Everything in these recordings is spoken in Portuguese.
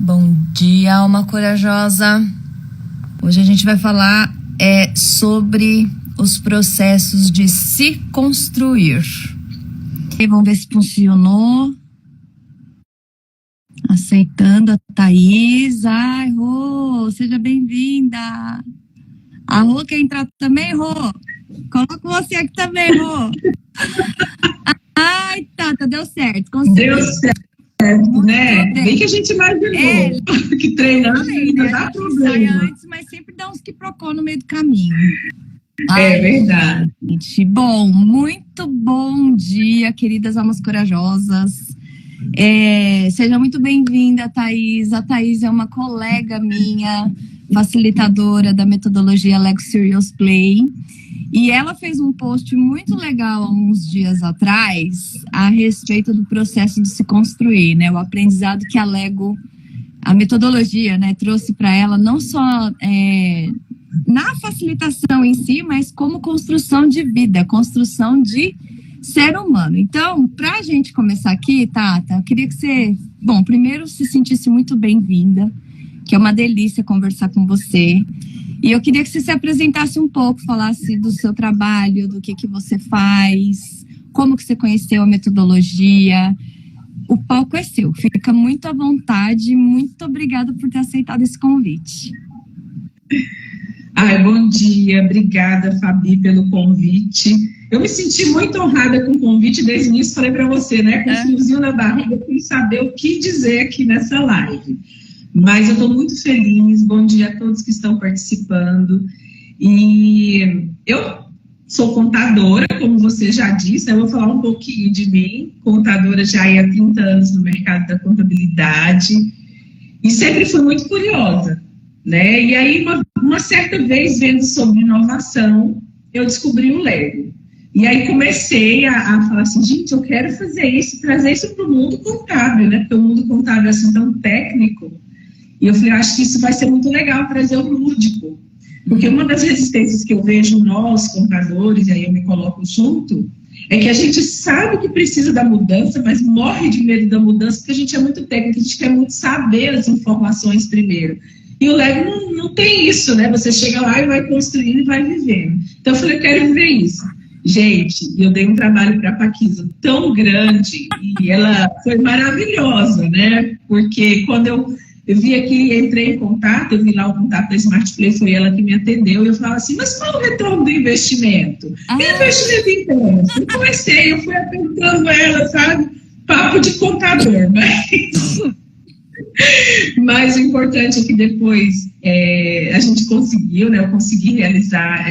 Bom dia, alma corajosa. Hoje a gente vai falar sobre os processos de se construir. Vamos ver se funcionou. Aceitando a Thaís. Ai, Rô, seja bem-vinda. A Rô quer entrar também, Rô? Coloca você aqui também, Rô. Ai, Tata, deu certo. Consegui. Deu certo, né? Bem que a gente imaginou que treinando ainda dá problema. Sai antes, mas sempre dá uns que procura no meio do caminho. É verdade. Gente, bom, muito bom dia, queridas almas corajosas. Seja muito bem-vinda, Thaís. A Thaís é uma colega minha, facilitadora da metodologia Lego Serious Play. E ela fez um post muito legal há uns dias atrás a respeito do processo de se construir, né? O aprendizado que a Lego, a metodologia, né, trouxe para ela, não só na facilitação em si, mas como construção de vida, construção de ser humano. Então, para a gente começar aqui, Tata, eu queria que você, primeiro se sentisse muito bem-vinda, que é uma delícia conversar com você. E eu queria que você se apresentasse um pouco, falasse do seu trabalho, do que você faz, como que você conheceu a metodologia. O palco é seu, fica muito à vontade. Muito obrigada por ter aceitado esse convite. Bom dia, obrigada, Fabi, pelo convite. Eu me senti muito honrada com o convite desde o início, falei para você, né, com um friozinho na barriga, sem saber o que dizer aqui nessa live. Mas eu estou muito feliz, bom dia a todos que estão participando. E eu sou contadora, como você já disse, eu vou falar um pouquinho de mim, contadora já há 30 anos no mercado da contabilidade, e sempre fui muito curiosa, né? E aí, uma certa vez, vendo sobre inovação, eu descobri o Lego. E aí comecei a falar assim, gente, eu quero fazer isso, trazer isso para o mundo contábil, né? Porque o mundo contábil é assim tão técnico. E eu falei, acho que isso vai ser muito legal trazer o lúdico. Porque uma das resistências que eu vejo nós, contadores, e aí eu me coloco junto, é que a gente sabe que precisa da mudança, mas morre de medo da mudança, porque a gente é muito técnico, a gente quer muito saber as informações primeiro. E o Lego não tem isso, né? Você chega lá e vai construindo e vai vivendo. Então eu falei, eu quero viver isso. Gente, eu dei um trabalho para a Paquisa tão grande, e ela foi maravilhosa, né? Porque quando eu vi aqui, entrei em contato, eu vi lá o contato da Smart Play, foi ela que me atendeu, e eu falava assim, mas qual o retorno do investimento? Investimento interno. Eu comecei, eu fui apertando ela, sabe? Papo de contador, mas o importante é que depois a gente conseguiu, né? Eu consegui realizar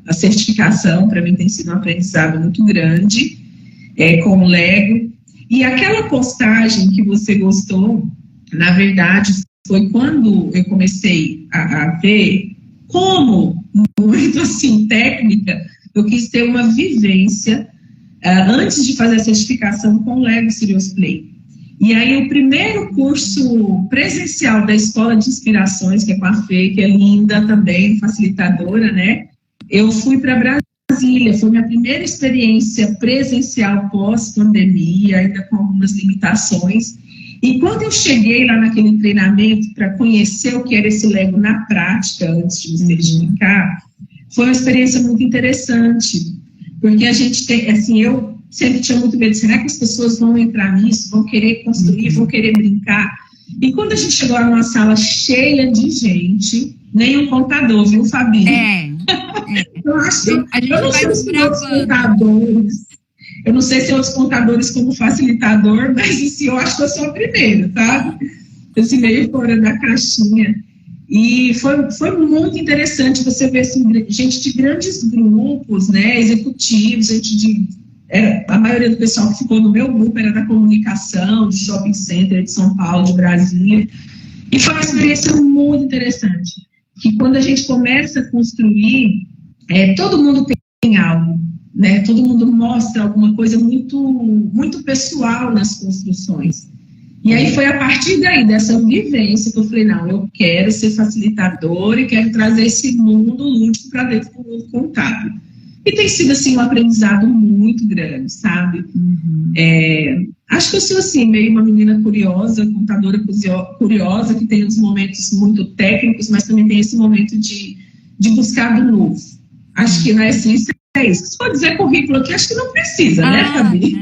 a certificação, para mim tem sido um aprendizado muito grande com o Lego. E aquela postagem que você gostou, na verdade, foi quando eu comecei a ver como, muito assim, técnica, eu quis ter uma vivência antes de fazer a certificação com o Lego Serious Play. E aí, o primeiro curso presencial da Escola de Inspirações, que é com a Fê, que é linda também, facilitadora, né? Eu fui para Brasília, foi minha primeira experiência presencial pós-pandemia, ainda com algumas limitações. E quando eu cheguei lá naquele treinamento para conhecer o que era esse Lego na prática, antes de me certificar, foi uma experiência muito interessante, porque a gente tem, assim, eu sempre tinha muito medo, será que as pessoas vão entrar nisso, vão querer construir, vão querer brincar? E quando a gente chegou lá numa sala cheia de gente, nenhum contador, viu, Fabi? Eu acho que eu não sei se outros contadores, eu não sei se outros contadores como facilitador, mas assim, eu acho que eu sou a primeira, sabe? Assim, meio fora da caixinha. E foi muito interessante você ver assim, gente de grandes grupos, né, executivos, a maioria do pessoal que ficou no meu grupo era da comunicação, de shopping center de São Paulo, de Brasília. E foi uma experiência muito interessante, que quando a gente começa a construir, todo mundo tem algo, né? Todo mundo mostra alguma coisa muito, muito pessoal nas construções. E aí foi a partir daí, dessa vivência, que eu falei, não, eu quero ser facilitadora e quero trazer esse mundo lúdico para dentro do mundo contábil. E tem sido, assim, um aprendizado muito grande, sabe? Acho que eu sou, assim, meio uma menina curiosa, contadora curiosa, que tem uns momentos muito técnicos, mas também tem esse momento de buscar do novo. Acho que, na essência, é isso. Se for dizer currículo aqui, acho que não precisa, né, Fabi?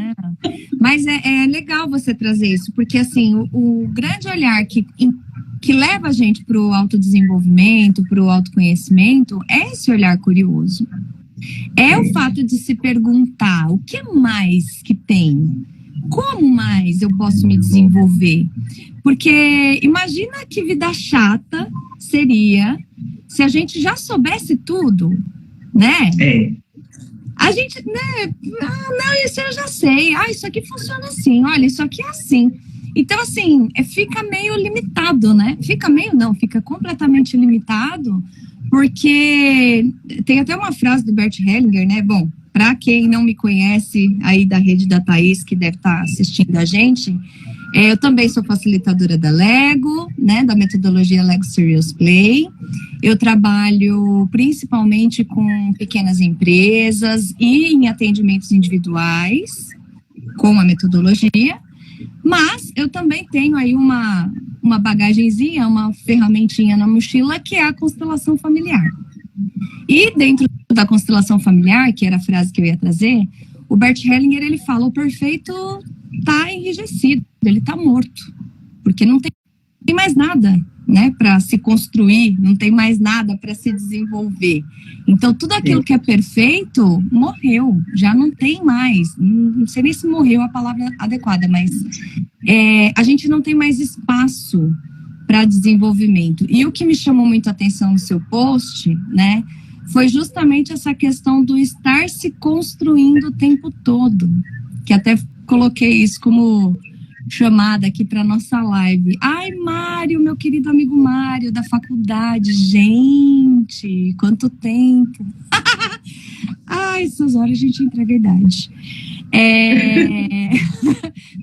Mas é legal você trazer isso, porque, assim, o grande olhar que leva a gente para o autodesenvolvimento, para o autoconhecimento, é esse olhar curioso. É o fato de se perguntar o que mais que tem, como mais eu posso me desenvolver? Porque imagina que vida chata seria se a gente já soubesse tudo, né? A gente, né? Não, isso eu já sei. Isso aqui funciona assim. Olha, isso aqui é assim. Então, assim, fica meio limitado, né? Fica completamente limitado, porque tem até uma frase do Bert Hellinger, né? Bom, para quem não me conhece aí da rede da Thaís, que deve estar assistindo a gente, eu também sou facilitadora da Lego, né? Da metodologia Lego Serious Play. Eu trabalho principalmente com pequenas empresas e em atendimentos individuais com a metodologia. Mas eu também tenho aí uma bagagenzinha, uma ferramentinha na mochila, que é a constelação familiar. E dentro da constelação familiar, que era a frase que eu ia trazer, o Bert Hellinger, ele fala, o perfeito está enrijecido, ele está morto, porque não tem mais nada, né, para se construir, não tem mais nada para se desenvolver. Então, tudo aquilo que é perfeito morreu, já não tem mais. Não sei nem se morreu a palavra adequada, mas a gente não tem mais espaço para desenvolvimento. E o que me chamou muito a atenção no seu post, né, foi justamente essa questão do estar se construindo o tempo todo, que até coloquei isso como chamada aqui para nossa live. Ai, Mário, meu querido amigo Mário, da faculdade. Gente, quanto tempo. Ai, essas horas a gente entrega a idade.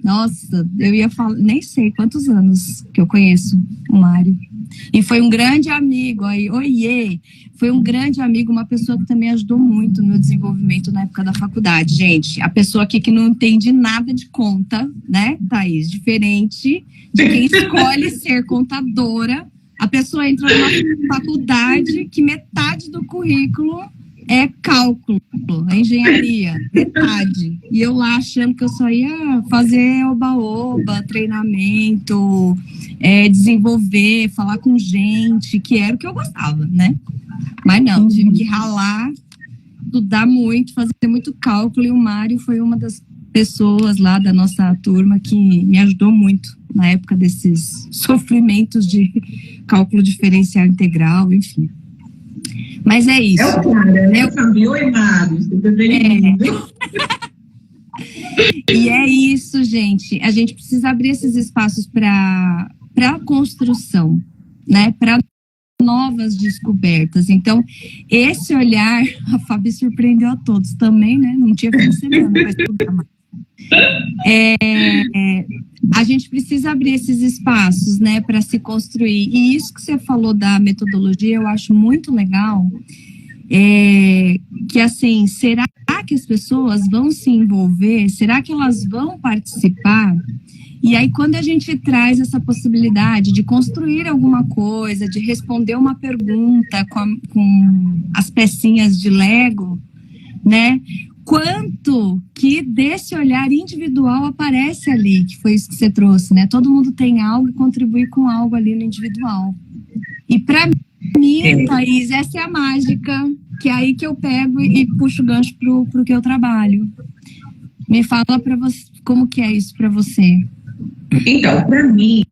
Nossa, eu ia falar, nem sei quantos anos que eu conheço o Mário. E foi um grande amigo aí, oiê! Foi um grande amigo, uma pessoa que também ajudou muito no meu desenvolvimento na época da faculdade. Gente, a pessoa aqui que não entende nada de conta, né, Thaís? Diferente de quem escolhe ser contadora. A pessoa entra numa faculdade que metade do currículo é cálculo, é engenharia, metade. E eu lá achando que eu só ia fazer oba-oba, treinamento, desenvolver, falar com gente, que era o que eu gostava, né? Mas não, tive que ralar, estudar muito, fazer muito cálculo, e o Mário foi uma das pessoas lá da nossa turma que me ajudou muito na época desses sofrimentos de cálculo diferencial integral, enfim. Mas é isso. É o cara, né? Oi, Mário, tudo bem? E é isso, gente. A gente precisa abrir esses espaços para a construção, né? Para novas descobertas. Então, esse olhar, a Fabi surpreendeu a todos também, né? Não tinha percebido, mas estudar mais. A gente precisa abrir esses espaços, né, para se construir. E isso que você falou da metodologia, eu acho muito legal. Que assim, será que as pessoas vão se envolver? Será que elas vão participar? E aí, quando a gente traz essa possibilidade de construir alguma coisa, de responder uma pergunta com as pecinhas de Lego, né? Quanto que desse olhar individual aparece ali, que foi isso que você trouxe, né? Todo mundo tem algo e contribui com algo ali no individual. E para mim, Thaís, essa é a mágica, que é aí que eu pego e puxo o gancho pro que eu trabalho. Me fala para você, como que é isso para você? Então, para mim,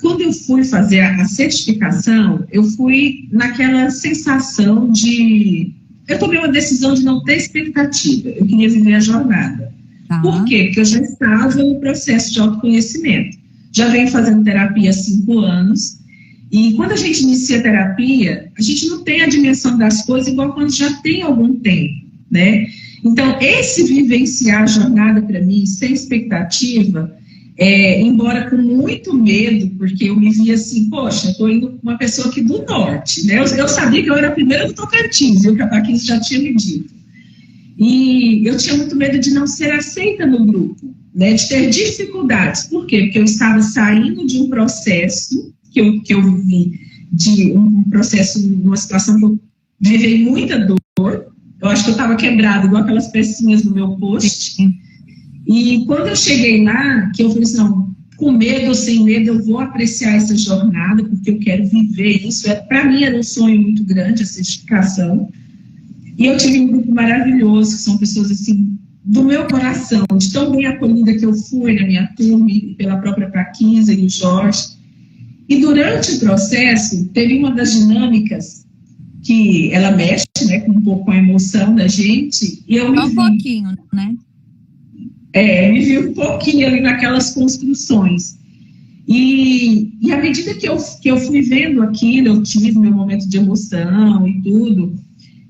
quando eu fui fazer a certificação, eu fui naquela sensação de... Eu tomei uma decisão de não ter expectativa, eu queria viver a jornada. Tá. Por quê? Porque eu já estava no processo de autoconhecimento. Já venho fazendo terapia há 5 anos, e quando a gente inicia a terapia, a gente não tem a dimensão das coisas igual quando já tem algum tempo, né? Então, esse vivenciar a jornada para mim, sem expectativa... embora com muito medo, porque eu me via assim, poxa, estou indo com uma pessoa aqui do norte, né? Eu sabia que eu era a primeira do Tocantins, e o Capaquins já tinha me dito. E eu tinha muito medo de não ser aceita no grupo, né, de ter dificuldades. Por quê? Porque eu estava saindo de um processo que eu vivi, de um processo, uma situação que eu vivi muita dor. Eu acho que eu estava quebrada, igual aquelas pecinhas do meu post. E quando eu cheguei lá, que eu falei assim, não, com medo ou sem medo, eu vou apreciar essa jornada, porque eu quero viver isso. Para mim era um sonho muito grande, a certificação. E eu tive um grupo maravilhoso, que são pessoas assim, do meu coração, de tão bem acolhida que eu fui na minha turma, pela própria Paquisa e o Jorge. E durante o processo, teve uma das dinâmicas que ela mexe, né, com um pouco com a emoção da gente. E eu um pouquinho, né? Me vi um pouquinho ali naquelas construções. E à medida que eu fui vendo aquilo, eu tive meu momento de emoção e tudo,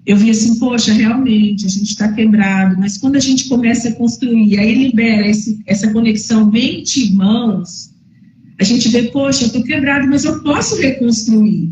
eu vi assim, poxa, realmente, a gente está quebrado, mas quando a gente começa a construir, aí libera essa conexão mente-mãos, a gente vê, poxa, eu estou quebrado, mas eu posso reconstruir.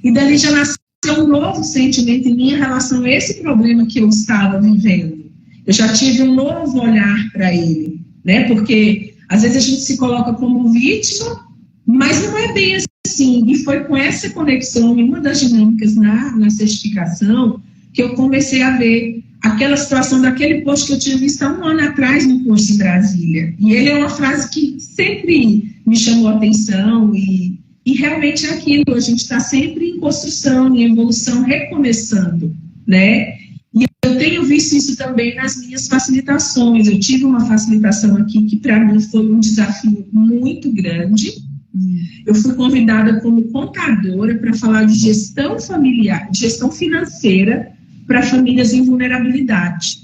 E dali já nasceu um novo sentimento em mim em relação a esse problema que eu estava vivendo. Eu já tive um novo olhar para ele, né? Porque às vezes a gente se coloca como vítima, mas não é bem assim. E foi com essa conexão, em uma das dinâmicas na certificação, que eu comecei a ver aquela situação daquele post que eu tinha visto há um ano atrás no curso em Brasília. E ele é uma frase que sempre me chamou a atenção e realmente é aquilo, a gente está sempre em construção, em evolução, recomeçando, né? E eu tenho visto isso também nas minhas facilitações. Eu tive uma facilitação aqui que para mim foi um desafio muito grande. Eu fui convidada como contadora para falar de gestão familiar, gestão financeira para famílias em vulnerabilidade,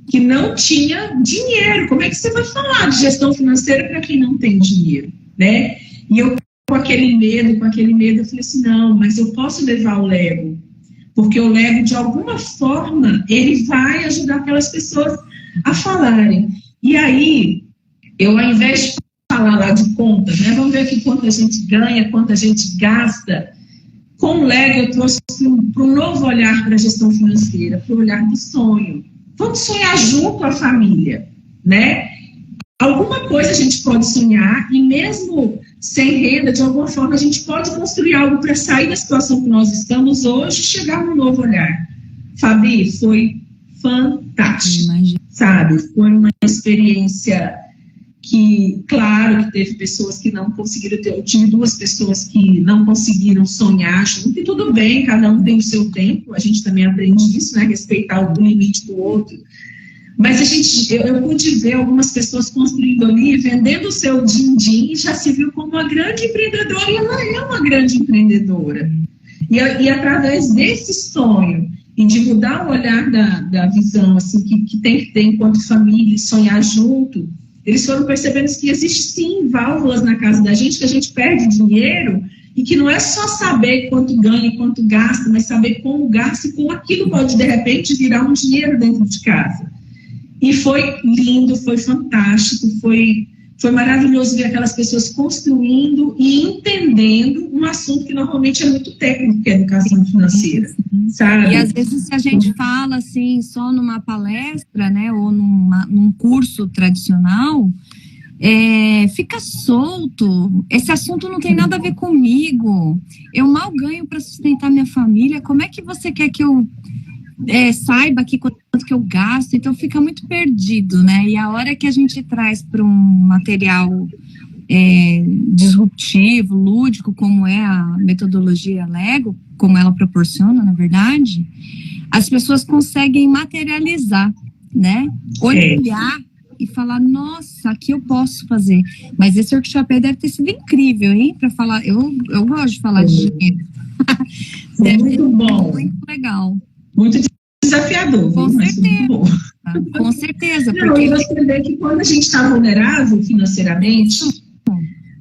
que não tinha dinheiro. Como é que você vai falar de gestão financeira para quem não tem dinheiro, né? E eu com aquele medo, eu falei assim, não, mas eu posso levar o Lego, porque o Lego, de alguma forma, ele vai ajudar aquelas pessoas a falarem. E aí, eu, ao invés de falar lá de contas, né, vamos ver aqui quanto a gente ganha, quanto a gente gasta, com o Lego eu trouxe para um novo olhar para a gestão financeira, para o olhar do sonho. Vamos sonhar junto à família, né? Alguma coisa a gente pode sonhar e mesmo sem renda, de alguma forma, a gente pode construir algo para sair da situação que nós estamos hoje e chegar num novo olhar. Fabi, foi fantástico, sabe? Foi uma experiência que, claro, que teve pessoas que não conseguiram ter, eu tive 2 pessoas que não conseguiram sonhar junto, e tudo bem, cada um tem o seu tempo, a gente também aprende isso, né? Respeitar o limite do outro. Mas eu pude ver algumas pessoas construindo ali, vendendo o seu din-din, e já se viu como uma grande empreendedora, e ela é uma grande empreendedora. E através desse sonho, e de mudar o olhar da visão assim, que tem que ter enquanto família, e sonhar junto, eles foram percebendo que existe sim válvulas na casa da gente, que a gente perde dinheiro, e que não é só saber quanto ganha e quanto gasta, mas saber como gasta e como aquilo pode, de repente, virar um dinheiro dentro de casa. E foi lindo, foi fantástico, foi maravilhoso ver aquelas pessoas construindo e entendendo um assunto que normalmente é muito técnico, que é a educação financeira, sabe? E às vezes se a gente fala assim, só numa palestra, né, ou num curso tradicional, fica solto, esse assunto não tem nada a ver comigo, eu mal ganho para sustentar minha família, como é que você quer que eu saiba aqui quanto que eu gasto? Então fica muito perdido, né? E a hora que a gente traz para um material disruptivo, lúdico, como é a metodologia Lego, como ela proporciona, na verdade, as pessoas conseguem materializar, né? Olhar e falar, nossa, aqui eu posso fazer. Mas esse workshop aí deve ter sido incrível, hein? Para falar, eu gosto de falar de dinheiro. Deve muito bom. Muito legal. Muito desafiador. Com certeza. Com certeza. Não, e você vê que quando a gente está vulnerável financeiramente,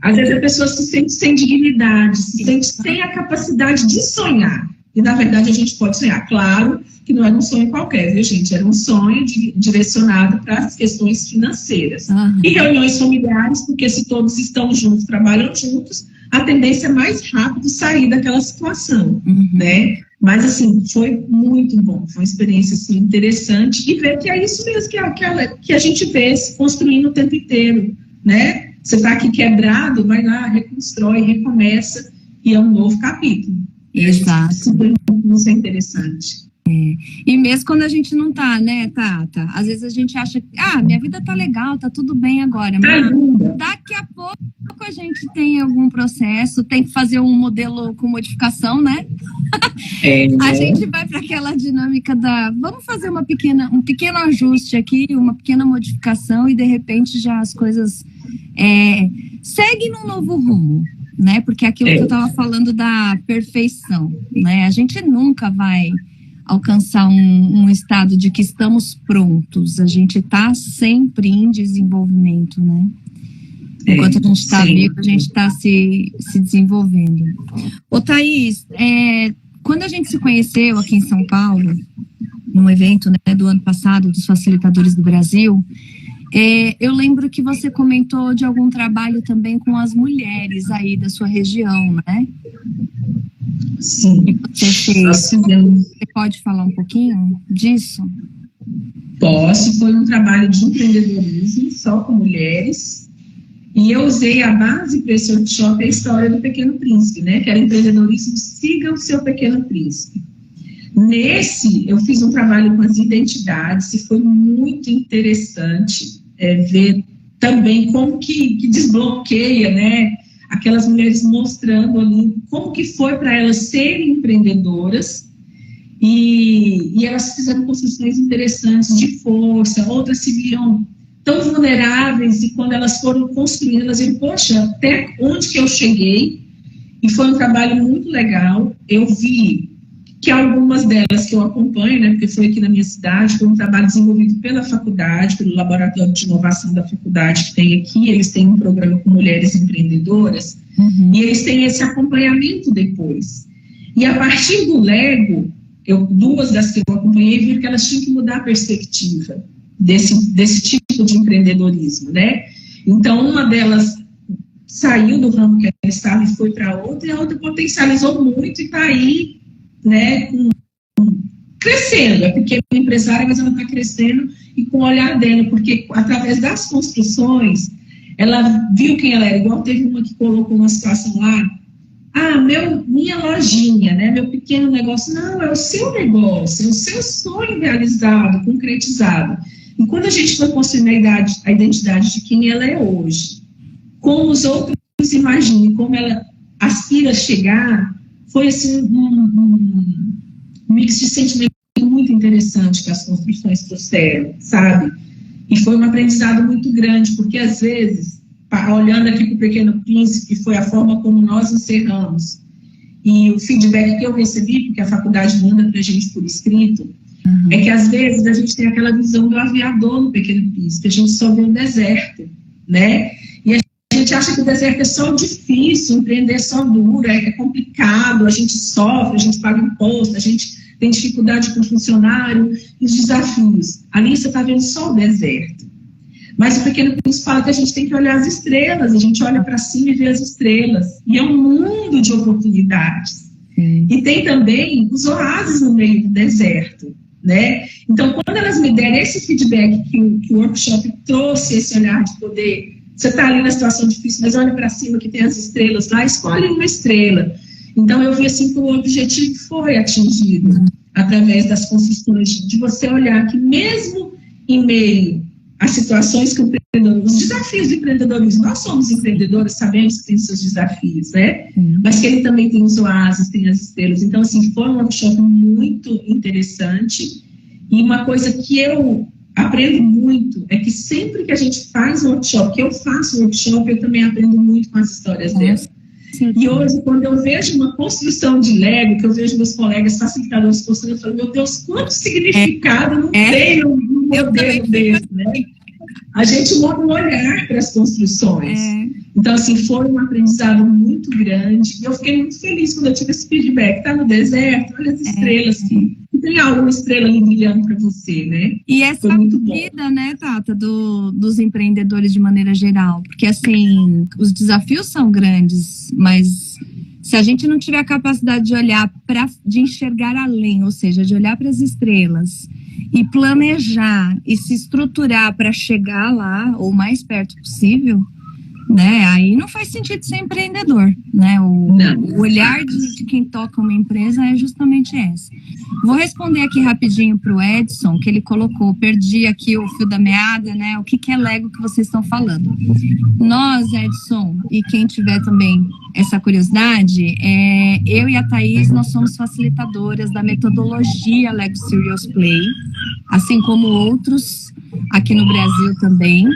às vezes a pessoa se sente sem dignidade, se sente sem a capacidade de sonhar. E, na verdade, a gente pode sonhar. Claro que não era um sonho qualquer, viu, gente? Era um sonho direcionado para as questões financeiras. E reuniões familiares, porque se todos estão juntos, trabalham juntos, a tendência é mais rápido sair daquela situação, né? Mas, assim, foi muito bom, foi uma experiência, assim, interessante, e ver que é isso mesmo que a gente vê se construindo o tempo inteiro, né? Você está aqui quebrado, vai lá, reconstrói, recomeça, e é um novo capítulo. Exato. Isso é interessante. E mesmo quando a gente não tá, né, Tata? Às vezes a gente acha que, minha vida tá legal, tá tudo bem agora, mas daqui a pouco a gente tem algum processo, tem que fazer um modelo com modificação, né? A gente vai para aquela dinâmica vamos fazer um pequeno ajuste aqui, uma pequena modificação, e de repente já as coisas seguem num novo rumo, né? Porque aquilo que eu estava falando da perfeição, né? A gente nunca vai alcançar um estado de que estamos prontos. A gente está sempre em desenvolvimento, né? Enquanto a gente está vivo, a gente está se desenvolvendo. Ô, Thaís, quando a gente se conheceu aqui em São Paulo, num evento, né, do ano passado, dos Facilitadores do Brasil, eu lembro que você comentou de algum trabalho também com as mulheres aí da sua região, né? Sim. Que você fez. Você pode falar um pouquinho disso? Posso. Foi um trabalho de empreendedorismo só com mulheres, e eu usei a base para esse workshop a história do Pequeno Príncipe, né? Que era empreendedorismo, siga o seu Pequeno Príncipe. Nesse, eu fiz um trabalho com as identidades, e foi muito interessante ver também como que desbloqueia, né? Aquelas mulheres mostrando ali como que foi para elas serem empreendedoras, e elas fizeram construções interessantes de força, outras se viam tão vulneráveis, e quando elas foram construindo, elas viram, poxa, até onde que eu cheguei? E foi um trabalho muito legal. Eu vi que algumas delas que eu acompanho, né, porque foi aqui na minha cidade, foi um trabalho desenvolvido pela faculdade, pelo laboratório de inovação da faculdade que tem aqui. Eles têm um programa com mulheres empreendedoras, e eles têm esse acompanhamento depois. E a partir do Lego, duas das que eu acompanhei, viram que elas tinham que mudar a perspectiva desse tipo de empreendedorismo, né? Então, uma delas saiu do ramo que ela estava e foi para outra, e a outra potencializou muito e está aí, né, crescendo. É pequena empresária, mas ela está crescendo, e com o olhar dela, porque através das construções, ela viu quem ela era. Igual teve uma que colocou uma situação lá, minha lojinha, né, meu pequeno negócio. Não, é o seu negócio, é o seu sonho realizado, concretizado. E quando a gente foi construindo a identidade de quem ela é hoje, como os outros imaginam, como ela aspira a chegar, foi assim um mix de sentimento muito interessante que as construções trouxeram, sabe? E foi um aprendizado muito grande, porque às vezes, olhando aqui para o Pequeno Príncipe, que foi a forma como nós encerramos, e o feedback que eu recebi, porque a faculdade manda para a gente por escrito, é que às vezes a gente tem aquela visão do aviador no Pequeno Príncipe, a gente só vê o deserto, né? E a gente acha que o deserto é só difícil, empreender é só duro, é complicado, a gente sofre, a gente paga imposto, a gente tem dificuldade com o funcionário, os desafios. Ali você está vendo só o deserto. Mas o Pequeno Príncipe fala que a gente tem que olhar as estrelas, a gente olha para cima e vê as estrelas. E é um mundo de oportunidades. E tem também os oásis no meio do deserto, né? Então, quando elas me deram esse feedback que o workshop trouxe, esse olhar de poder, você está ali na situação difícil, mas olha para cima que tem as estrelas lá, escolhe uma estrela. Então, eu vi assim que o objetivo foi atingido através das construções, de você olhar que mesmo em meio às situações que os desafios do empreendedorismo, nós somos empreendedores, sabemos que tem seus desafios, né? Mas que ele também tem os oásis, tem as estrelas. Então, assim, foi um workshop muito interessante, e uma coisa que eu aprendo muito é que sempre que a gente faz um workshop, que eu faço um workshop, eu também aprendo muito com as histórias delas. E hoje, quando eu vejo uma construção de Lego, que eu vejo meus colegas facilitadores postando, eu falo, meu Deus, quanto significado não tem um modelo desse, né? A gente muda um olhar para as construções. Então, assim, foi um aprendizado muito grande, e eu fiquei muito feliz quando eu tive esse feedback. Tá no deserto, olha as estrelas, que tem alguma estrela ali brilhando para você, né? E essa vida, né, Tata, dos empreendedores de maneira geral, porque, assim, os desafios são grandes, mas Se a gente não tiver a capacidade de olhar de enxergar além, ou seja, de olhar para as estrelas e planejar e se estruturar para chegar lá o mais perto possível, né? Aí não faz sentido ser empreendedor, né? O olhar de quem toca uma empresa é justamente esse. Vou responder aqui rapidinho para o Edson, que ele colocou, perdi aqui o fio da meada, né? O que é Lego que vocês estão falando? Nós, Edson, e quem tiver também essa curiosidade, eu e a Thaís, nós somos facilitadoras da metodologia Lego Serious Play, assim como outros aqui no Brasil também.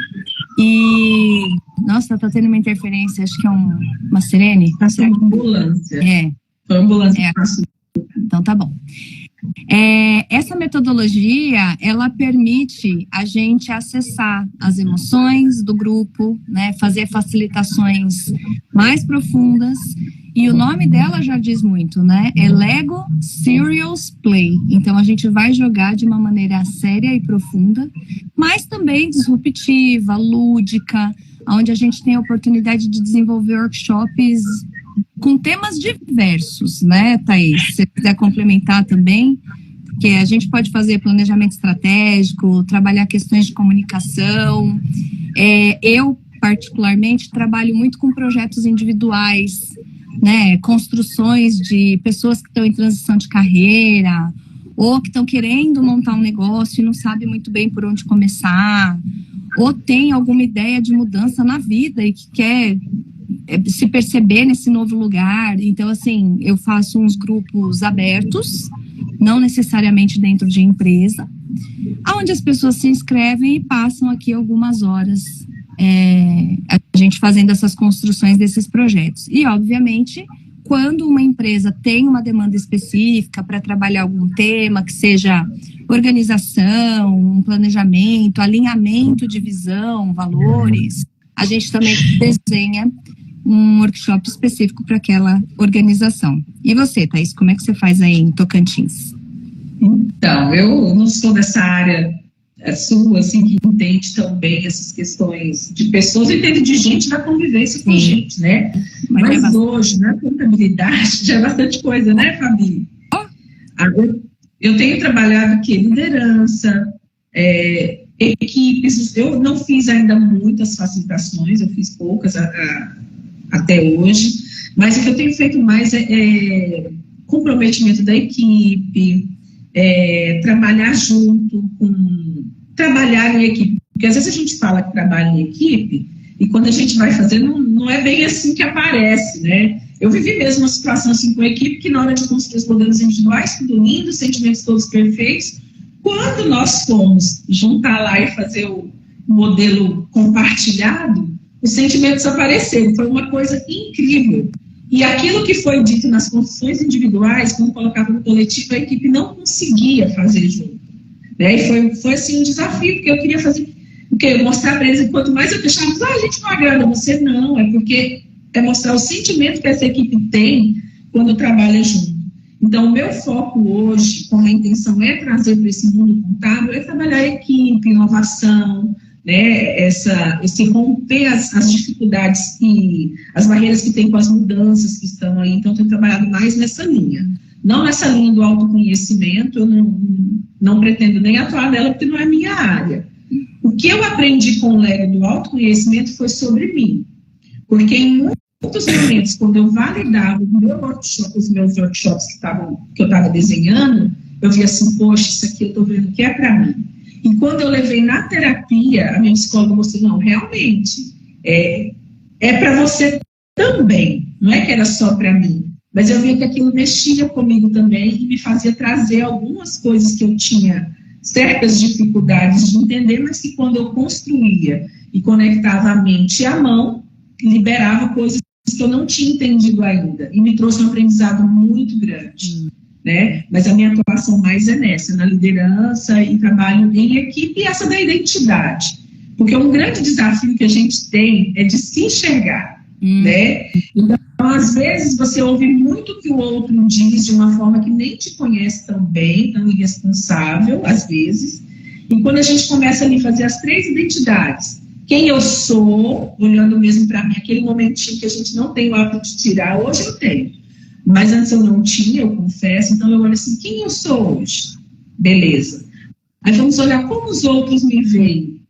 E, nossa, tá tendo uma interferência, acho que é uma sirene. Passou uma ambulância. Foi uma ambulância que passou. Então tá bom. Essa metodologia, ela permite a gente acessar as emoções do grupo, né, fazer facilitações mais profundas, e o nome dela já diz muito, né, é Lego Serious Play. Então a gente vai jogar de uma maneira séria e profunda, mas também disruptiva, lúdica, onde a gente tem a oportunidade de desenvolver workshops com temas diversos, né, Thaís? Se você quiser complementar também, porque a gente pode fazer planejamento estratégico, trabalhar questões de comunicação. Eu, particularmente, trabalho muito com projetos individuais, né, construções de pessoas que estão em transição de carreira, ou que estão querendo montar um negócio e não sabem muito bem por onde começar, ou tem alguma ideia de mudança na vida e que quer se perceber nesse novo lugar. Então, assim, eu faço uns grupos abertos, não necessariamente dentro de empresa, onde as pessoas se inscrevem e passam aqui algumas horas a gente fazendo essas construções desses projetos. E, obviamente, quando uma empresa tem uma demanda específica para trabalhar algum tema, que seja organização, um planejamento, alinhamento de visão, valores, a gente também desenha um workshop específico para aquela organização. E você, Thaís, como é que você faz aí em Tocantins? Então, eu não sou dessa área sua, assim, que entende tão bem essas questões de pessoas, eu entendo de gente da convivência com gente, né? Mas hoje, na contabilidade, já é bastante coisa, né, Fabi? Eu tenho trabalhado aqui liderança, equipes. Eu não fiz ainda muitas facilitações, eu fiz poucas até hoje, mas o que eu tenho feito mais é comprometimento da equipe, trabalhar junto trabalhar em equipe, porque às vezes a gente fala que trabalha em equipe e quando a gente vai fazer não é bem assim que aparece, né? Eu vivi mesmo uma situação assim com a equipe que na hora de construir os modelos individuais, tudo lindo, sentimentos todos perfeitos, quando nós fomos juntar lá e fazer o modelo compartilhado, os sentimentos apareceram, foi uma coisa incrível. E aquilo que foi dito nas construções individuais, quando colocava no coletivo, a equipe não conseguia fazer junto. Né? E foi assim um desafio, porque eu queria fazer, mostrar para eles, quanto mais eu deixava, a gente não agrada você, não, é porque é mostrar o sentimento que essa equipe tem quando trabalha junto. Então, o meu foco hoje, com a intenção é trazer para esse mundo contábil, é trabalhar a equipe, inovação, né, esse romper as dificuldades e as barreiras que tem com as mudanças que estão aí. Então, tenho trabalhado mais nessa linha. Não nessa linha do autoconhecimento, eu não pretendo nem atuar nela, porque não é minha área. O que eu aprendi com o Lego do autoconhecimento foi sobre mim. Porque em muitos momentos, quando eu validava os meus workshops que eu estava desenhando, eu via assim, poxa, isso aqui eu estou vendo que é para mim. E quando eu levei na terapia, a minha psicóloga mostrou, não, realmente, é para você também, não é que era só para mim. Mas eu via que aquilo mexia comigo também e me fazia trazer algumas coisas que eu tinha certas dificuldades de entender, mas que quando eu construía e conectava a mente e a mão, liberava coisas que eu não tinha entendido ainda. E me trouxe um aprendizado muito grande. Né? Mas a minha atuação mais é nessa, na liderança e trabalho em equipe, e essa da identidade. Porque um grande desafio que a gente tem é de se enxergar. Né? Então, às vezes, você ouve muito o que o outro diz de uma forma que nem te conhece tão bem, tão irresponsável, às vezes. E quando a gente começa ali a fazer as 3 identidades, quem eu sou, olhando mesmo para mim, aquele momentinho que a gente não tem o hábito de tirar, hoje eu tenho. Mas antes eu não tinha, eu confesso, então eu olho assim, quem eu sou hoje? Beleza. Aí vamos olhar como os outros me veem.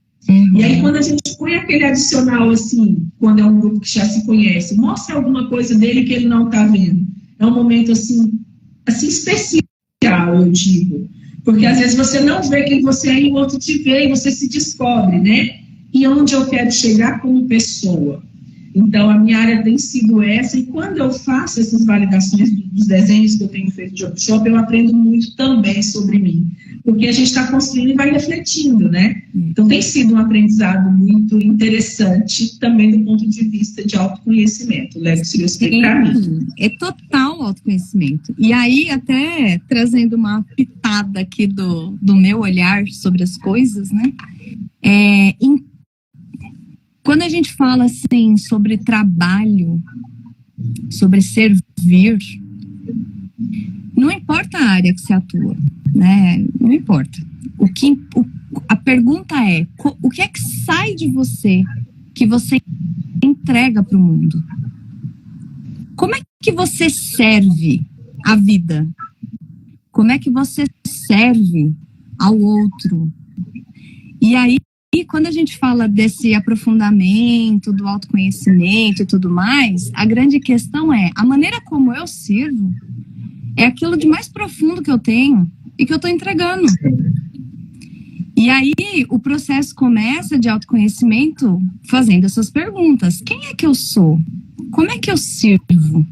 E aí quando a gente põe aquele adicional assim, quando é um grupo que já se conhece, mostra alguma coisa dele que ele não está vendo. É um momento assim especial, eu digo. Porque às vezes você não vê quem você é e o outro te vê e você se descobre, né? E onde eu quero chegar como pessoa. Então, a minha área tem sido essa, e quando eu faço essas validações dos desenhos que eu tenho feito de workshop, eu aprendo muito também sobre mim, porque a gente está construindo e vai refletindo, né? Então, tem sido um aprendizado muito interessante, também do ponto de vista de autoconhecimento, Léo, se eu explicar para mim. É total autoconhecimento. E aí, até trazendo uma pitada aqui do meu olhar sobre as coisas, né? Quando a gente fala assim sobre trabalho, sobre servir, não importa a área que você atua, né? Não importa. A pergunta é, o que é que sai de você que você entrega para o mundo? Como é que você serve a vida? Como é que você serve ao outro? E aí, quando a gente fala desse aprofundamento, do autoconhecimento e tudo mais, a grande questão é, a maneira como eu sirvo é aquilo de mais profundo que eu tenho e que eu estou entregando. E aí, o processo começa de autoconhecimento fazendo essas perguntas. Quem é que eu sou? Como é que eu sirvo?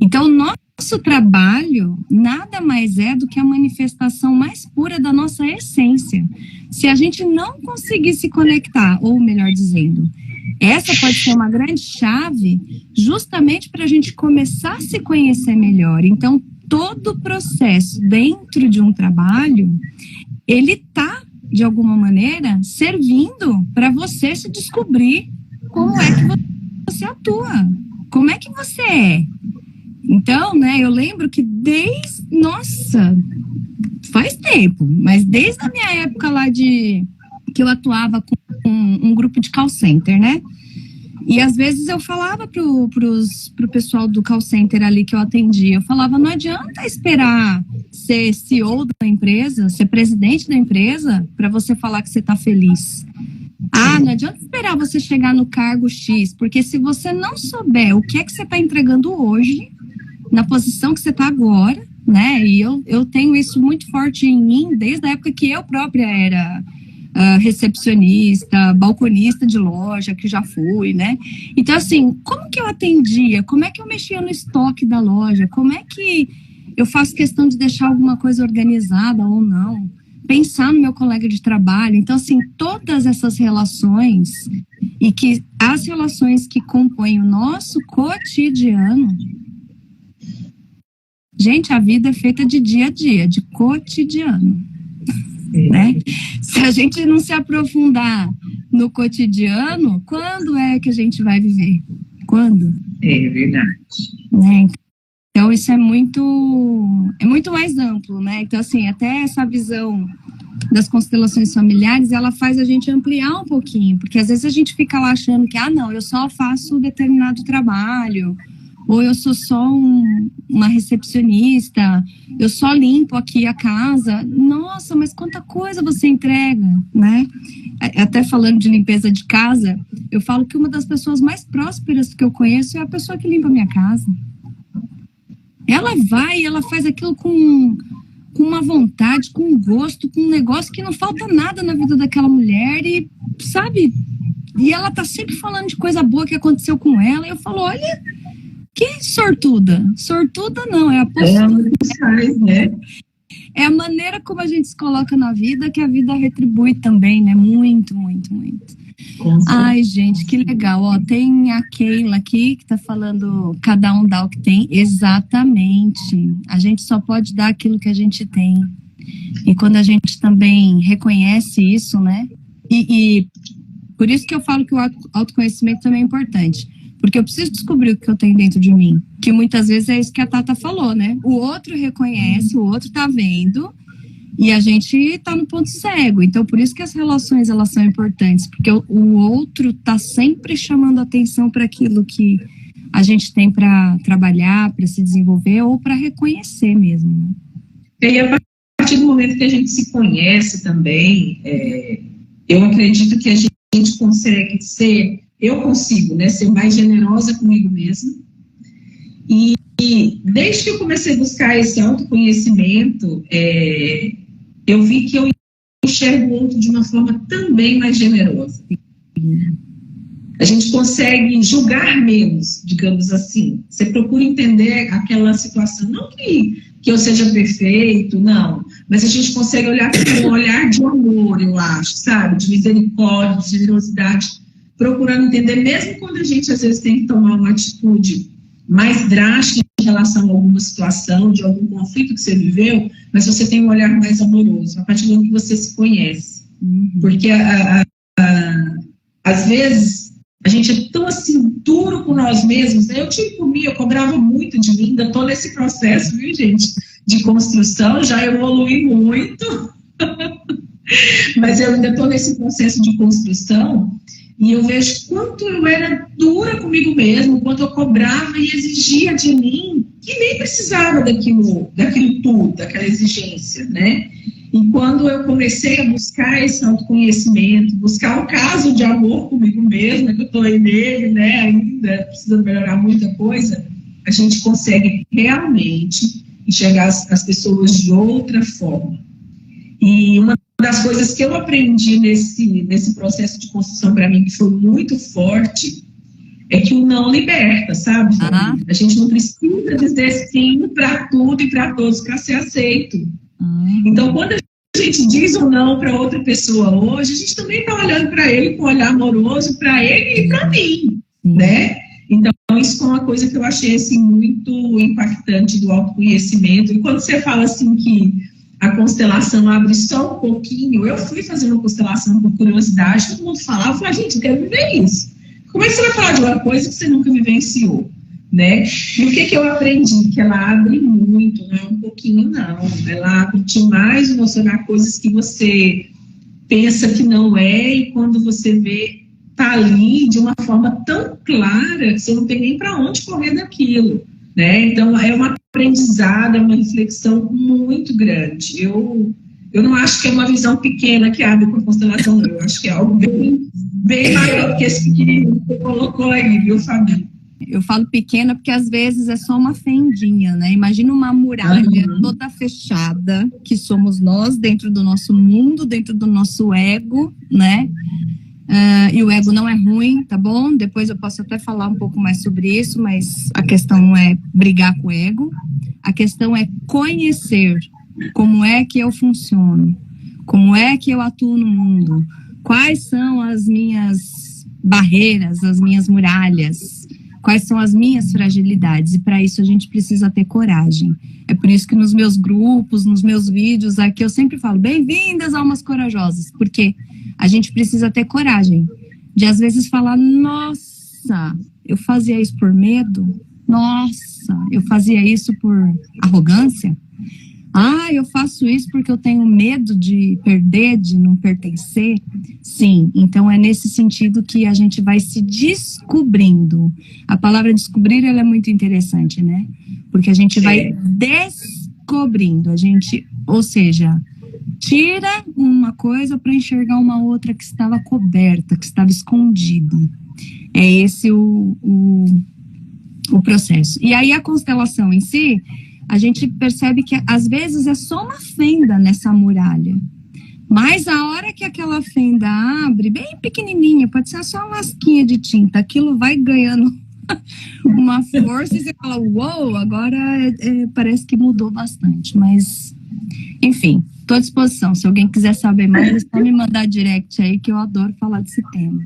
Então, o nosso trabalho nada mais é do que a manifestação mais pura da nossa essência. Se a gente não conseguir se conectar, ou melhor dizendo, essa pode ser uma grande chave justamente para a gente começar a se conhecer melhor. Então, todo o processo dentro de um trabalho, ele está, de alguma maneira, servindo para você se descobrir como é que você atua, como é que você é. Então, né, eu lembro que faz tempo, mas desde a minha época lá que eu atuava com um grupo de call center, né? E às vezes eu falava pro pessoal do call center ali que eu atendia, eu falava, não adianta esperar ser CEO da empresa, ser presidente da empresa, para você falar que você está feliz. Não adianta esperar você chegar no cargo X, porque se você não souber o que é que você está entregando hoje, na posição que você está agora, né? E eu tenho isso muito forte em mim desde a época que eu própria era recepcionista, balconista de loja, que já fui, né? Então, assim, como que eu atendia? Como é que eu mexia no estoque da loja? Como é que eu faço questão de deixar alguma coisa organizada ou não? Pensar no meu colega de trabalho. Então, assim, todas essas relações e que as relações que compõem o nosso cotidiano. Gente, a vida é feita de dia a dia, de cotidiano, né? Se a gente não se aprofundar no cotidiano, quando é que a gente vai viver? Quando? É verdade. Né? Então, isso é muito mais amplo, né? Então, assim, até essa visão das constelações familiares, ela faz a gente ampliar um pouquinho, porque às vezes a gente fica lá achando que, não, eu só faço determinado trabalho, ou eu sou só uma recepcionista, eu só limpo aqui a casa. Nossa, mas quanta coisa você entrega, né? Até falando de limpeza de casa, eu falo que uma das pessoas mais prósperas que eu conheço é a pessoa que limpa a minha casa. Ela vai, ela faz aquilo com uma vontade, com um gosto, com um negócio que não falta nada na vida daquela mulher e, sabe? E ela tá sempre falando de coisa boa que aconteceu com ela e eu falo, olha... Que sortuda? Sortuda não, é a postura. É a maneira como a gente se coloca na vida que a vida retribui também, né? Muito, muito, muito. Ai, gente, que legal. Ó, tem a Keila aqui que tá falando cada um dá o que tem. Exatamente. A gente só pode dar aquilo que a gente tem. E quando a gente também reconhece isso, né? E por isso que eu falo que o autoconhecimento também é importante. Porque eu preciso descobrir o que eu tenho dentro de mim. Que muitas vezes é isso que a Tata falou, né? O outro reconhece, o outro tá vendo, e a gente tá no ponto cego. Então, por isso que as relações, elas são importantes. Porque o outro tá sempre chamando atenção para aquilo que a gente tem para trabalhar, para se desenvolver ou para reconhecer mesmo, né? E a partir do momento que a gente se conhece também, eu acredito que a gente consegue ser, eu consigo, né, ser mais generosa comigo mesma. E desde que eu comecei a buscar esse autoconhecimento, eu vi que eu enxergo o outro de uma forma também mais generosa. A gente consegue julgar menos, digamos assim. Você procura entender aquela situação, não que eu seja perfeito, não, mas a gente consegue olhar com um olhar de amor, eu acho, sabe? De misericórdia, de generosidade, procurando entender, mesmo quando a gente às vezes tem que tomar uma atitude mais drástica em relação a alguma situação, de algum conflito que você viveu, mas você tem um olhar mais amoroso, a partir do momento que você se conhece. Porque às vezes a gente é tão assim duro com nós mesmos, né? Eu tive por mim, eu cobrava muito de mim, ainda estou nesse processo, viu, gente, de construção, já evolui muito, mas eu ainda estou nesse processo de construção, e eu vejo quanto eu era dura comigo mesmo, quanto eu cobrava e exigia de mim, que nem precisava daquilo tudo, daquela exigência, né? E quando eu comecei a buscar esse autoconhecimento, buscar um caso de amor comigo mesma, que eu estou aí nele, né, ainda precisa melhorar muita coisa, a gente consegue realmente enxergar as pessoas de outra forma. E uma das coisas que eu aprendi nesse processo de construção para mim, que foi muito forte, é que o não liberta, sabe? A gente não precisa dizer sim para tudo e para todos para ser aceito. Então, quando a gente diz um não para outra pessoa hoje, a gente também está olhando para ele com um olhar amoroso, para ele e para mim, né? Então, isso foi uma coisa que eu achei, assim, muito impactante do autoconhecimento. E quando você fala, assim, que a constelação abre só um pouquinho, eu fui fazer uma constelação por curiosidade, todo mundo falava, eu falei, gente, eu quero viver isso. Como é que você vai falar de uma coisa que você nunca vivenciou? Né? E o que eu aprendi? Que ela abre muito, não é um pouquinho, não. Ela abre demais emocionar coisas que você pensa que não é, e quando você vê, tá ali de uma forma tão clara que você não tem nem para onde correr daquilo, né? Então, é uma aprendizado, é uma reflexão muito grande. Eu não acho que é uma visão pequena que abre com a constelação, não. Eu acho que é algo bem maior que esse que você colocou aí, viu, Fabi? Eu falo pequena porque às vezes é só uma fendinha, né? Imagina uma muralha toda fechada, que somos nós, dentro do nosso mundo, dentro do nosso ego, né? E o ego não é ruim, tá bom? Depois eu posso até falar um pouco mais sobre isso, mas a questão não é brigar com o ego. A questão é conhecer como é que eu funciono, como é que eu atuo no mundo, quais são as minhas barreiras, as minhas muralhas, quais são as minhas fragilidades, e para isso a gente precisa ter coragem. É por isso que nos meus grupos, nos meus vídeos aqui, eu sempre falo, bem-vindas, almas corajosas, porque a gente precisa ter coragem de às vezes falar, nossa, eu fazia isso por medo, nossa, eu fazia isso por arrogância, eu faço isso porque eu tenho medo de perder, de não pertencer. Sim, então é nesse sentido que a gente vai se descobrindo. A palavra descobrir, ela é muito interessante, né? Porque a gente vai descobrindo, ou seja, tira uma coisa para enxergar uma outra que estava coberta, que estava escondida. É esse o processo. E aí a constelação em si, a gente percebe que às vezes é só uma fenda nessa muralha. Mas a hora que aquela fenda abre, bem pequenininha, pode ser só uma lasquinha de tinta, aquilo vai ganhando uma força e você fala, uou, agora parece que mudou bastante. Mas, enfim, estou à disposição. Se alguém quiser saber mais, é só me mandar direct aí, que eu adoro falar desse tema.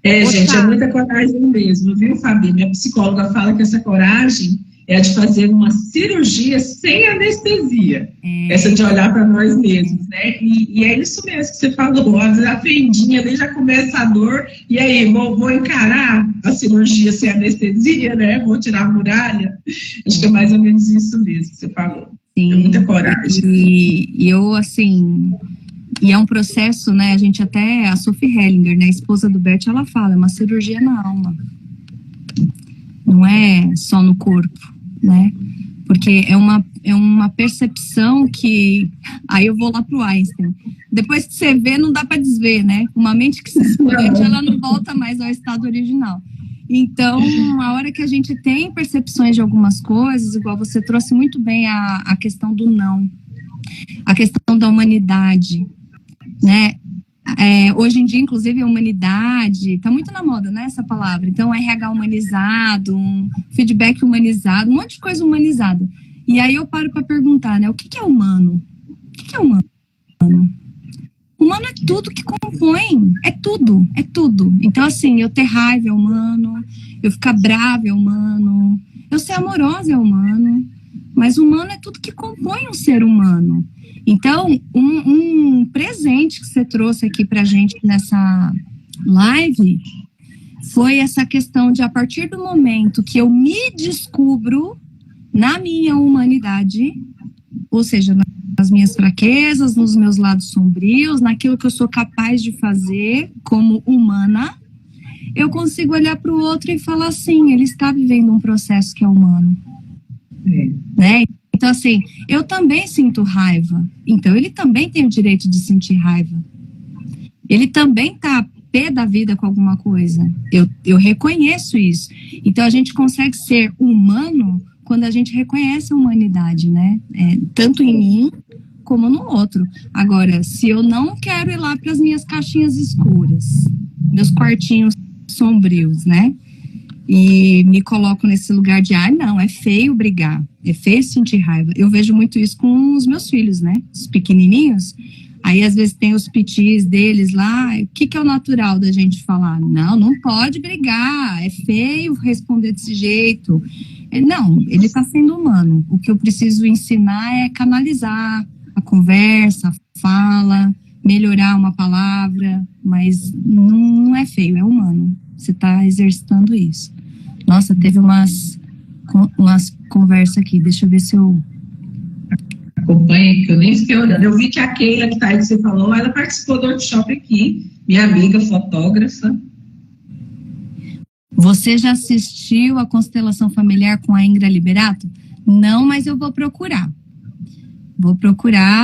Gente, é muita coragem mesmo, viu, Fabi? Minha psicóloga fala que essa coragem é a de fazer uma cirurgia sem anestesia. Essa de olhar para nós mesmos, né? E é isso mesmo que você falou, a fendinha ali já começa a dor, e aí, vou encarar a cirurgia sem anestesia, né? Vou tirar a muralha. Acho que é mais ou menos isso mesmo que você falou. Sim, é muita coragem. E eu, assim, e é um processo, né? A Sophie Hellinger, né, a esposa do Bert, ela fala, é uma cirurgia na alma. não é só no corpo, né? Porque é uma percepção que... Aí eu vou lá pro Einstein. Depois que você vê, não dá para desver, né? Uma mente que se expande, ela não volta mais ao estado original. Então, a hora que a gente tem percepções de algumas coisas, igual você trouxe muito bem a questão do não, a questão da humanidade, né? Hoje em dia, inclusive, a humanidade, está muito na moda, né, essa palavra. Então, RH humanizado, um feedback humanizado, um monte de coisa humanizada. E aí eu paro para perguntar, né, o que é humano? O que é humano? Humano é tudo que compõe, é tudo. Então, assim, eu ter raiva é humano, eu ficar brava é humano, eu ser amorosa é humano, mas humano é tudo que compõe um ser humano. Então, um presente que você trouxe aqui pra gente nessa live foi essa questão de, a partir do momento que eu me descubro na minha humanidade, ou seja, nas minhas fraquezas, nos meus lados sombrios, naquilo que eu sou capaz de fazer como humana, eu consigo olhar para o outro e falar assim, ele está vivendo um processo que é humano. Né? Então, assim, eu também sinto raiva. Então, ele também tem o direito de sentir raiva. Ele também está pé da vida com alguma coisa. Eu reconheço isso. Então, a gente consegue ser humano quando a gente reconhece a humanidade, né? Tanto em mim como no outro. Agora, se eu não quero ir lá para as minhas caixinhas escuras, meus quartinhos sombrios, né? E me coloco nesse lugar de, não, é feio brigar, é feio sentir raiva. Eu vejo muito isso com os meus filhos, né? Os pequenininhos. Aí, às vezes, tem os pitis deles lá. O que é o natural da gente falar? Não pode brigar, é feio responder desse jeito. Não, ele está sendo humano. O que eu preciso ensinar é canalizar a conversa, a fala, melhorar uma palavra, mas não é feio, é humano. Você está exercitando isso. Nossa, teve umas conversas aqui, deixa eu ver se eu... Acompanhe, porque eu nem fiquei olhando. Eu vi que a Keila, que tá aí, que você falou, ela participou do workshop aqui, minha amiga fotógrafa. Você já assistiu a Constelação Familiar com a Ingra Liberato? Não, mas eu vou procurar.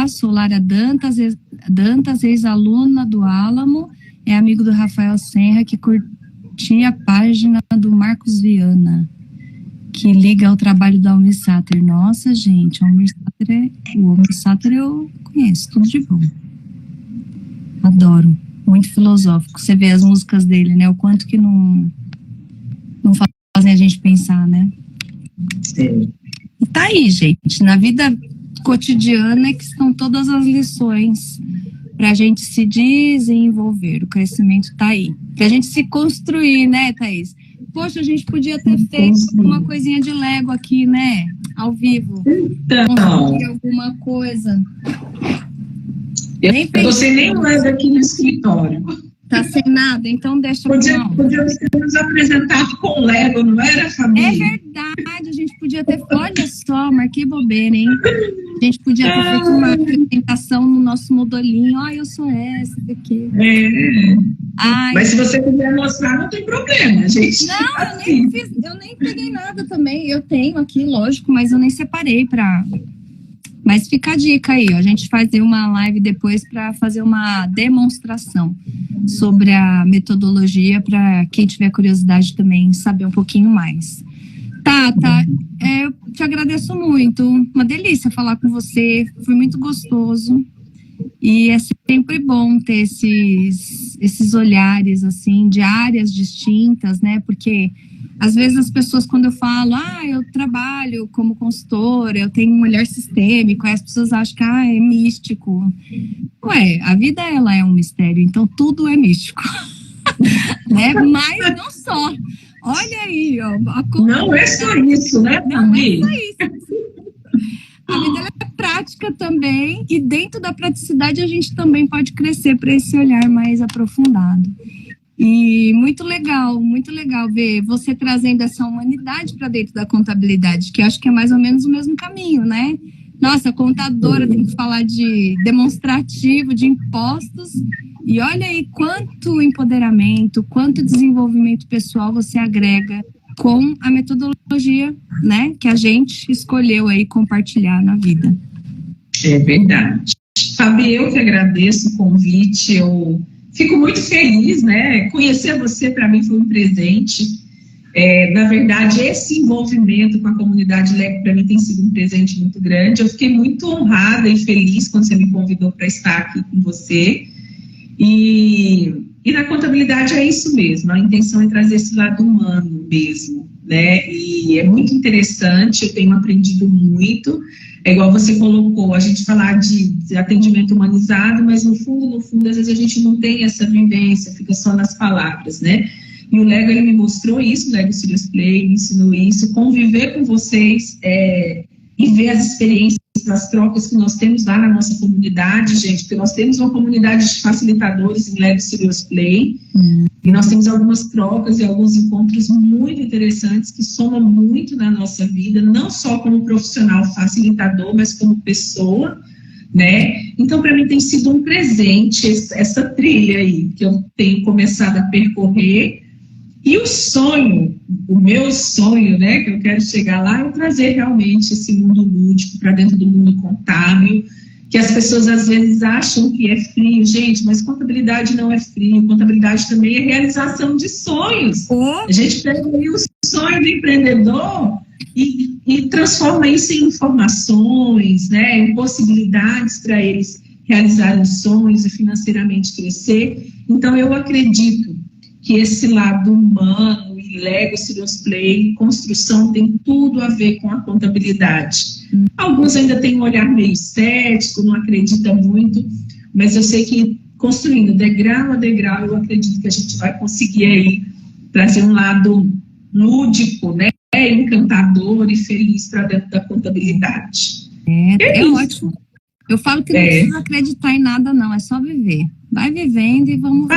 Sou Lara Dantas, ex-aluna do Álamo, é amigo do Rafael Senra, que curti a página do Marcos Viana, que liga ao trabalho da Almir Sater. Nossa, gente, o Almir Sater eu conheço, tudo de bom. Adoro, muito filosófico. Você vê as músicas dele, né? O quanto que não fazem a gente pensar, né? Sim. E tá aí, gente, na vida cotidiana é que estão todas as lições para a gente se desenvolver. O crescimento tá aí. Para a gente se construir, né, Thaís? Poxa, a gente podia ter feito uma coisinha de Lego aqui, né? Ao vivo. Então, construir alguma coisa. Eu tô sem nem Lego aqui no escritório. Tá sem nada, então deixa Podíamos ter nos apresentado com Lego, não era, família? É verdade, a gente podia ter... Olha só, marquei bobeira, hein? A gente podia ter feito uma apresentação no nosso modelinho. Eu sou essa daqui. Mas se você quiser mostrar, não tem problema, gente. Não, eu nem peguei nada também. Eu tenho aqui, lógico, mas eu nem separei para... Mas fica a dica aí, ó, a gente fazer uma live depois para fazer uma demonstração sobre a metodologia para quem tiver curiosidade também saber um pouquinho mais. Tá, eu te agradeço muito, uma delícia falar com você, foi muito gostoso e é sempre bom ter esses olhares assim de áreas distintas, né? Porque às vezes as pessoas, quando eu falo, eu trabalho como consultora, eu tenho um olhar sistêmico, aí as pessoas acham que é místico. Ué, a vida ela é um mistério, então tudo é místico. Né? Mas não só. Olha aí, ó. Não é só isso, né, Tami? Não é só isso. A vida ela é prática também, e dentro da praticidade a gente também pode crescer para esse olhar mais aprofundado. E muito legal ver você trazendo essa humanidade para dentro da contabilidade, que eu acho que é mais ou menos o mesmo caminho, né? Nossa, a contadora tem que falar de demonstrativo, de impostos, e olha aí quanto empoderamento, quanto desenvolvimento pessoal você agrega com a metodologia, né, que a gente escolheu aí compartilhar na vida. É verdade. Fabi, eu que agradeço o convite, eu fico muito feliz, né? Conhecer você para mim foi um presente. Na verdade, esse envolvimento com a comunidade Lego para mim tem sido um presente muito grande. Eu fiquei muito honrada e feliz quando você me convidou para estar aqui com você. E na contabilidade é isso mesmo, a intenção é trazer esse lado humano mesmo, né? E é muito interessante, eu tenho aprendido muito. É igual você colocou, a gente falar de atendimento humanizado, mas no fundo, às vezes a gente não tem essa vivência, fica só nas palavras, né? E o Lego, ele me mostrou isso, o Lego Serious Play me ensinou isso, conviver com vocês e ver as experiências, as trocas que nós temos lá na nossa comunidade, gente, porque nós temos uma comunidade de facilitadores em Lego Serious Play, e nós temos algumas trocas e alguns encontros muito interessantes que somam muito na nossa vida, não só como profissional facilitador, mas como pessoa, né? Então, para mim tem sido um presente essa trilha aí, que eu tenho começado a percorrer. E o meu sonho, né, que eu quero chegar lá, é trazer realmente esse mundo lúdico para dentro do mundo contábil, que as pessoas às vezes acham que é frio. Gente, mas contabilidade não é frio, contabilidade também é realização de sonhos. A gente pega o sonho do empreendedor e transforma isso em informações, né, em possibilidades para eles realizarem sonhos e financeiramente crescer. Então, eu acredito que esse lado humano e Lego Serious Play, construção, tem tudo a ver com a contabilidade. Alguns ainda têm um olhar meio cético, não acreditam muito, mas eu sei que construindo degrau a degrau, eu acredito que a gente vai conseguir aí trazer um lado lúdico, né, encantador e feliz para dentro da contabilidade. É ótimo. Eu falo que não precisa acreditar em nada, não, é só viver. Vai vivendo e vamos ver.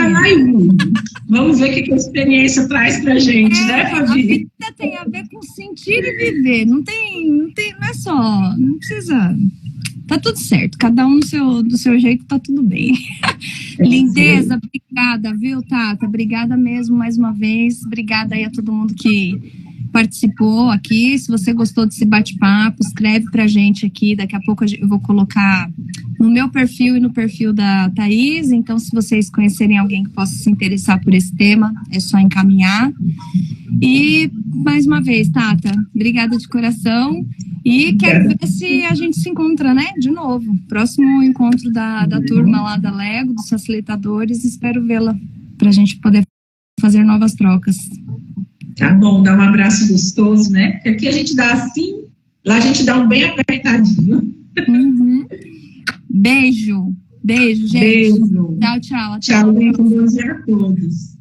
Vamos ver o que a experiência traz pra gente, né, Fabi? A vida tem a ver com sentir e viver. Não é só, não precisa. Tá tudo certo, cada um do seu jeito, tá tudo bem. Lindeza, obrigada, viu, Tata? Obrigada mesmo mais uma vez. Obrigada aí a todo mundo que participou aqui. Se você gostou desse bate-papo, escreve pra gente aqui. Daqui a pouco eu vou colocar no meu perfil e no perfil da Thaís. Então, se vocês conhecerem alguém que possa se interessar por esse tema, é só encaminhar. E, mais uma vez, Tata, obrigada de coração. E quero ver se a gente se encontra, né, de novo. Próximo encontro da turma lá da Lego, dos facilitadores. Espero vê-la pra gente poder fazer novas trocas. Tá bom, dá um abraço gostoso, né? Porque aqui a gente dá assim, lá a gente dá um bem apertadinho. Beijo, gente. Beijo. Tchau. Tchau, com Deus e a todos.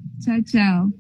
Tchau.